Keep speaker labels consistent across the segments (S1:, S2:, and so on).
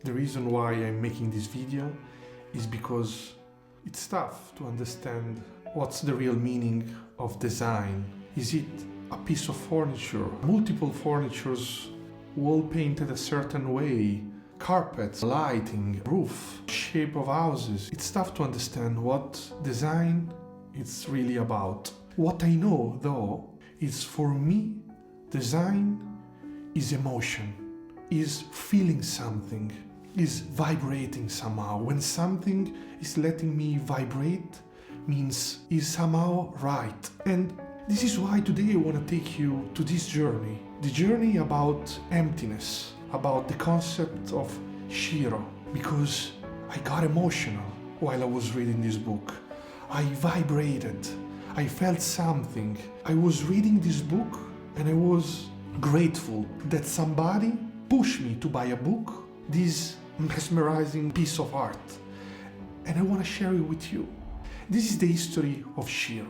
S1: The reason why I'm making this video is because it's tough to understand what's the real meaning of design. Is it a piece of furniture, multiple furnitures, wall painted a certain way, carpets, lighting, roof, shape of houses? It's tough to understand what design is really about. What I know though is, for me, design is emotion, is feeling something, is vibrating somehow. When something is letting me vibrate, means is somehow right. And this is why today I want to take you to this journey. The journey about emptiness, about the concept of Shiro. Because I got emotional while I was reading this book. I vibrated. I felt something. I was reading this book and I was grateful that somebody pushed me to buy a book, this mesmerizing piece of art. And I want to share it with you. This is the history of Shiro.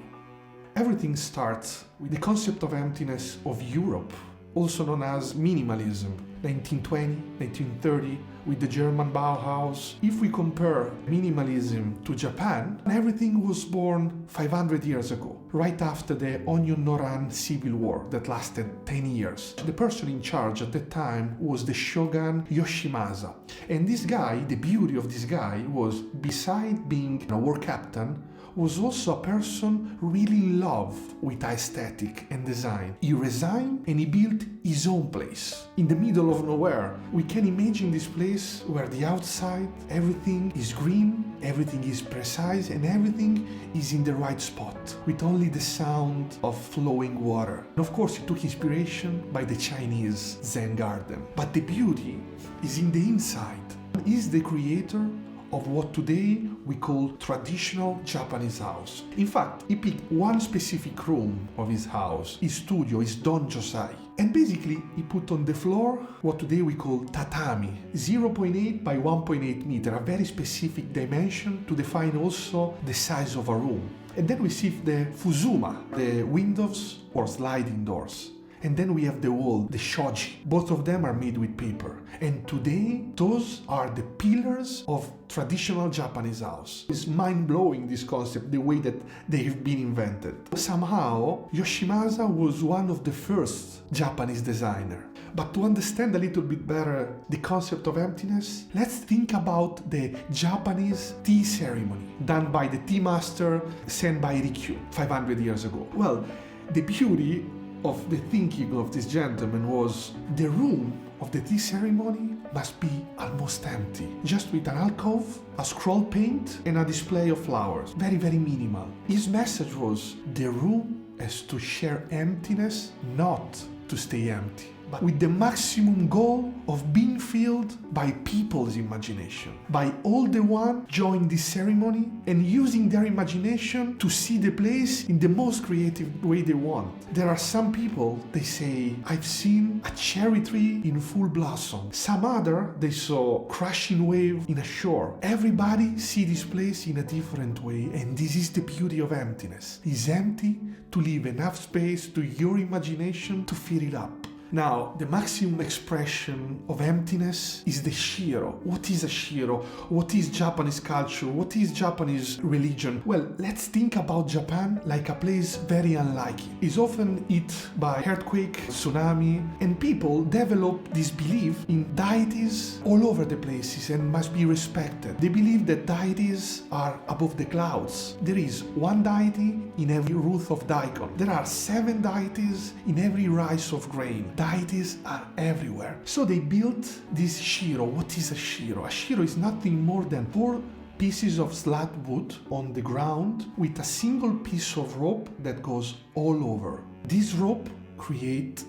S1: Everything starts with the concept of emptiness of Europe, also known as minimalism, 1920, 1930, with the German Bauhaus. If we compare minimalism to Japan, everything was born 500 years ago, right after the Onion-Noran civil war that lasted 10 years. The person in charge at that time was the shogun Yoshimasa. And this guy, the beauty of this guy was, beside being a war captain, was also a person really in love with aesthetic and design. He resigned and he built his own place in the middle of nowhere. We can imagine this place where the outside, everything is green, everything is precise, and everything is in the right spot, with only the sound of flowing water. And of course, he took inspiration by the Chinese Zen garden. But the beauty is in the inside. He's the creator of what today we call traditional Japanese house. In fact, he picked one specific room of his house, his studio, his donjosai. And basically, he put on the floor what today we call tatami, 0.8 by 1.8 meter, a very specific dimension to define also the size of a room. And then we see the fusuma, the windows or sliding doors. And then we have the wall, the shoji. Both of them are made with paper. And today, those are the pillars of traditional Japanese house. It's mind-blowing, this concept, the way that they've been invented. Somehow, Yoshimasa was one of the first Japanese designers. But to understand a little bit better the concept of emptiness, let's think about the Japanese tea ceremony done by the tea master sent by Rikyu 500 years ago. Well, the beauty of the thinking of this gentleman was the room of the tea ceremony must be almost empty, just with an alcove, a scroll paint, and a display of flowers. Very, very minimal. His message was the room has to share emptiness, not to stay empty, but with the maximum goal of being filled by people's imagination, by all the one joining this ceremony and using their imagination to see the place in the most creative way they want. There are some people, they say, I've seen a cherry tree in full blossom. Some other, they saw crashing wave in a shore. Everybody see this place in a different way, and this is the beauty of emptiness. It's empty to leave enough space to your imagination to fill it up. Now, the maximum expression of emptiness is the Shiro. What is a Shiro? What is Japanese culture? What is Japanese religion? Well, let's think about Japan like a place very unlike it. It's often hit by earthquake, tsunami, and people develop this belief in deities all over the places and must be respected. They believe that deities are above the clouds. There is one deity in every root of daikon. There are 7 deities in every rice of grain. Deities are everywhere. So they built this Shiro. What is a Shiro? A Shiro is nothing more than 4 pieces of slat wood on the ground with a single piece of rope that goes all over. This rope creates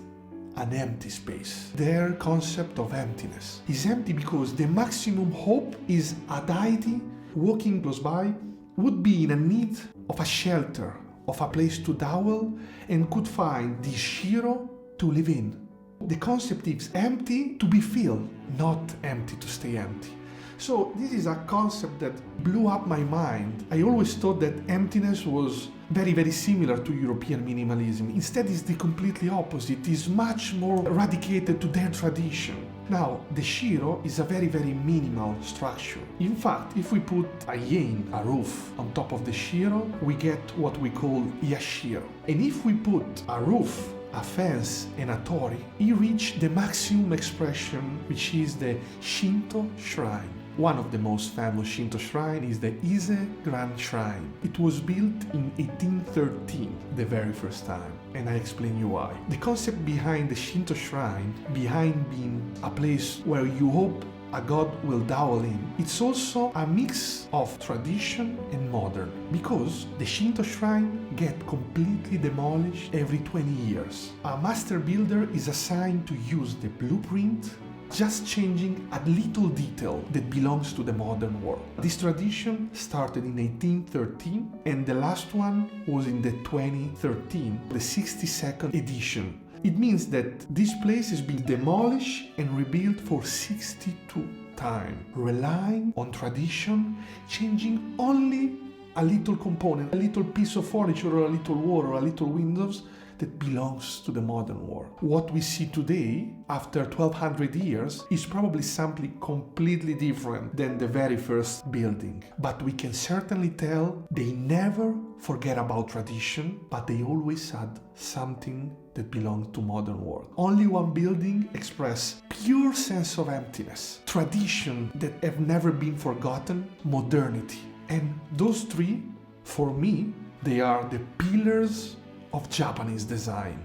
S1: an empty space. Their concept of emptiness is empty because the maximum hope is a deity walking close by would be in a need of a shelter, of a place to dwell, and could find this Shiro to live in. The concept is empty to be filled, not empty to stay empty. So this is a concept that blew up my mind. I always thought that emptiness was very, very similar to European minimalism. Instead, it's the completely opposite. It's much more radicated to their tradition. Now, the Shiro is a very minimal structure. In fact, if we put a yen, a roof, on top of the Shiro, we get what we call yashiro. And if we put a roof, a fence, and a torii, we reach the maximum expression, which is the Shinto Shrine. One of the most famous Shinto shrine is the Ise Grand Shrine. It was built in 1813, the very first time, and I explain you why. The concept behind the Shinto shrine, behind being a place where you hope a god will dwell in, it's also a mix of tradition and modern, because the Shinto shrine get completely demolished every 20 years. A master builder is assigned to use the blueprint, just changing a little detail that belongs to the modern world. This tradition started in 1813 and the last one was in the 2013, the 62nd edition. It means that this place has been demolished and rebuilt for 62 times, relying on tradition, changing only a little component, a little piece of furniture or a little wall or a little windows that belongs to the modern world. What we see today, after 1200 years, is probably something completely different than the very first building. But we can certainly tell they never forget about tradition, but they always had something that belonged to modern world. Only one building express pure sense of emptiness, tradition that have never been forgotten, modernity. And those three, for me, they are the pillars of Japanese design.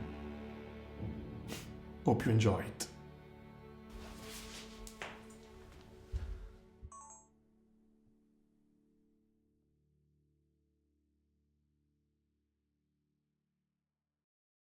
S1: Hope you enjoy it.